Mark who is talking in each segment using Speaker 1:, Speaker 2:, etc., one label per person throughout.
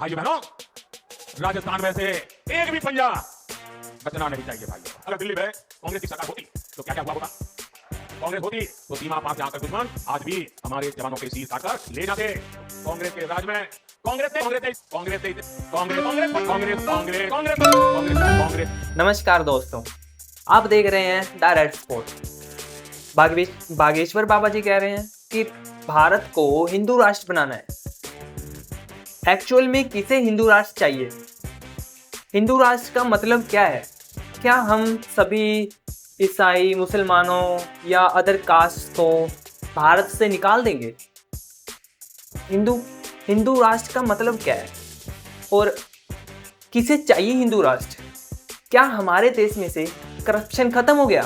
Speaker 1: भाई बहनों, राजस्थान में से एक भी पंजा बचना नहीं चाहिए भाई। अगर दिल्ली में कांग्रेस की सरकार होती तो क्या क्या हुआ होता? कांग्रेस होती तो सीमा पार से आकर दुश्मन आज भी हमारे जवानों के सिर काटकर ले जाते। कांग्रेस के राज में कांग्रेस।
Speaker 2: नमस्कार दोस्तों, आप देख रहे हैं द रेड स्पॉट। बागेश्वर बाबा जी कह रहे हैं कि भारत को हिंदू राष्ट्र बनाना है। एक्चुअल में किसे हिंदू राष्ट्र चाहिए? हिंदू राष्ट्र का मतलब क्या है? क्या हम सभी ईसाई, मुसलमानों या अदर कास्ट को भारत से निकाल देंगे? हिंदू राष्ट्र का मतलब क्या है और किसे चाहिए हिंदू राष्ट्र? क्या हमारे देश में से करप्शन खत्म हो गया?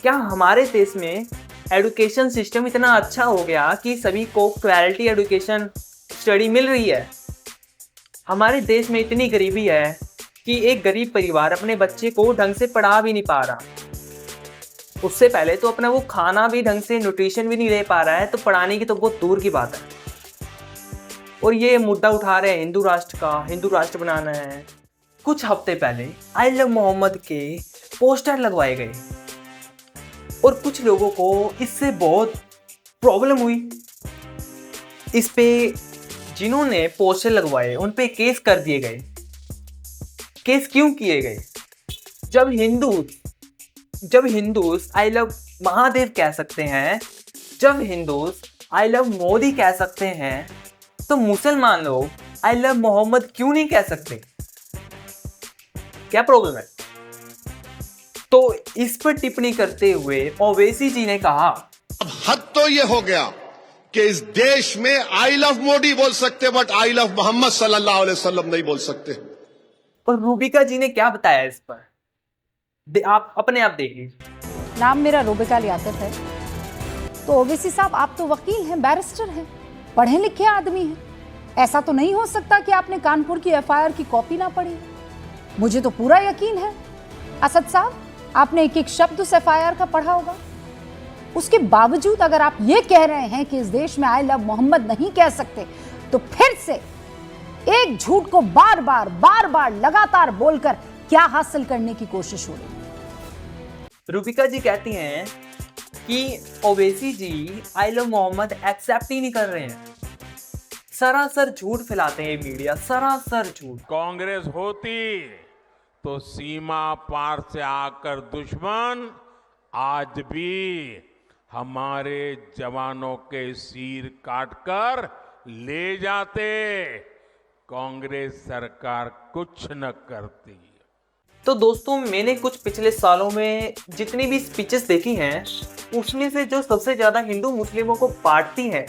Speaker 2: क्या हमारे देश में एजुकेशन सिस्टम इतना अच्छा हो गया कि सभी को क्वालिटी एजुकेशन स्टडी मिल रही है? हमारे देश में इतनी गरीबी है कि एक गरीब परिवार अपने बच्चे को ढंग से पढ़ा भी नहीं पा रहा। उससे पहले तो अपना वो खाना भी ढंग से, न्यूट्रिशन भी नहीं ले पा रहा है, तो पढ़ाने की तो बहुत दूर की बात है। और ये मुद्दा उठा रहे हैं हिंदू राष्ट्र का, हिंदू राष्ट्र बनाना है। कुछ हफ्ते पहले आई लव मोहम्मद के पोस्टर लगवाए गए और कुछ लोगों को इससे बहुत प्रॉब्लम हुई। इस पे जिन्होंने पोस्टर लगवाए उन पे केस कर दिए गए। केस क्यों किए गए? जब हिंदूज आई लव महादेव कह सकते हैं, जब हिंदूज आई लव मोदी कह सकते हैं, तो मुसलमान लोग आई लव मोहम्मद क्यों नहीं कह सकते? क्या प्रॉब्लम है? तो इस पर टिप्पणी करते हुए ओवैसी जी ने कहा,
Speaker 3: अब हद तो ये हो गया कि इस देश में आई लव मोदी बोल सकते बट आई लव मोहम्मद सल्लल्लाहु अलैहि वसल्लम नहीं बोल सकते।
Speaker 2: और रूबिका जी ने क्या बताया इस पर? आप अपने आप देखिए।
Speaker 4: नाम मेरा रूबिका लियाकत है। तो ओवैसी साहब, आप तो वकील हैं, बैरिस्टर हैं, पढ़े लिखे आदमी हैं। ऐसा तो नहीं हो सकता कि आपने कानपुर की एफआईआर की कॉपी ना पढ़ी। मुझे तो पूरा यकीन है असद साहब, आपने एक एक शब्द उस एफआईआर का पढ़ा होगा। उसके बावजूद अगर आप ये कह रहे हैं कि इस देश में आई लव मोहम्मद नहीं कह सकते, तो फिर से एक झूठ को बार बार लगातार बोलकर क्या हासिल करने की कोशिश हो रही है?
Speaker 2: रूबिका जी कहती हैं कि ओवैसी जी आई लव मोहम्मद एक्सेप्ट ही नहीं कर रहे हैं। सरासर झूठ फैलाते हैं मीडिया, सरासर झूठ।
Speaker 1: कांग्रेस होती तो सीमा पार से आकर दुश्मन आज भी हमारे जवानों के सिर काटकर ले जाते। कांग्रेस सरकार कुछ न करती।
Speaker 2: तो दोस्तों, मैंने कुछ पिछले सालों में जितनी भी स्पीचेस देखी हैं, उसमें से जो सबसे ज्यादा हिंदू मुस्लिमों को बांटती है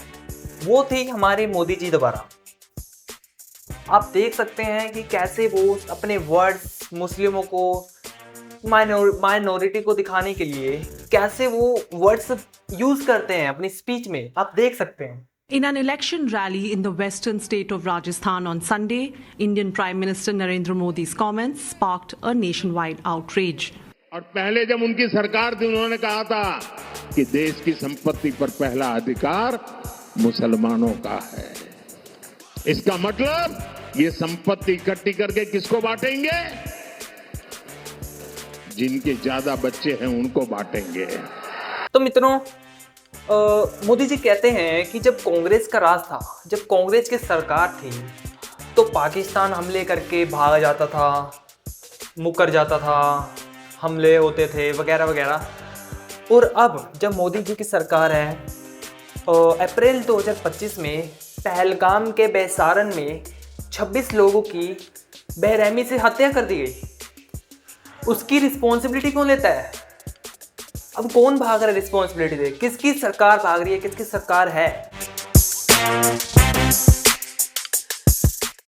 Speaker 2: वो थी हमारे मोदी जी द्वारा। आप देख सकते हैं कि कैसे वो अपने वर्ड्स मुस्लिमों को, माइनॉरिटी को दिखाने के लिए कैसे वो वर्ड्स यूज करते हैं अपनी स्पीच में। आप देख सकते हैं।
Speaker 5: In an election rally in the western state of Rajasthan on Sunday, Indian Prime Minister Narendra Modi's comments sparked a nationwide outrage.
Speaker 6: और पहले जब उनकी सरकार थी, उन्होंने कहा था कि देश की संपत्ति पर पहला अधिकार मुसलमानों का है। इसका मतलब ये संपत्ति इकट्ठी करके किसको बांटेंगे? जिनके ज्यादा बच्चे हैं उनको बांटेंगे।
Speaker 2: तो मित्रों, मोदी जी कहते हैं कि जब कांग्रेस का राज था, जब कांग्रेस की सरकार थी, तो पाकिस्तान हमले करके भाग जाता था, मुकर जाता था, हमले होते थे वगैरह वगैरह। और अब जब मोदी जी की सरकार है, अप्रैल 2025 में पहलगाम के बेसारन में 26 लोगों की बेरहमी से हत्या कर दी गई। उसकी रिस्पॉन्सिबिलिटी कौन लेता है? अब कौन भाग रहा है रिस्पॉन्सिबिलिटी से? किसकी सरकार भाग रही है? किसकी सरकार है?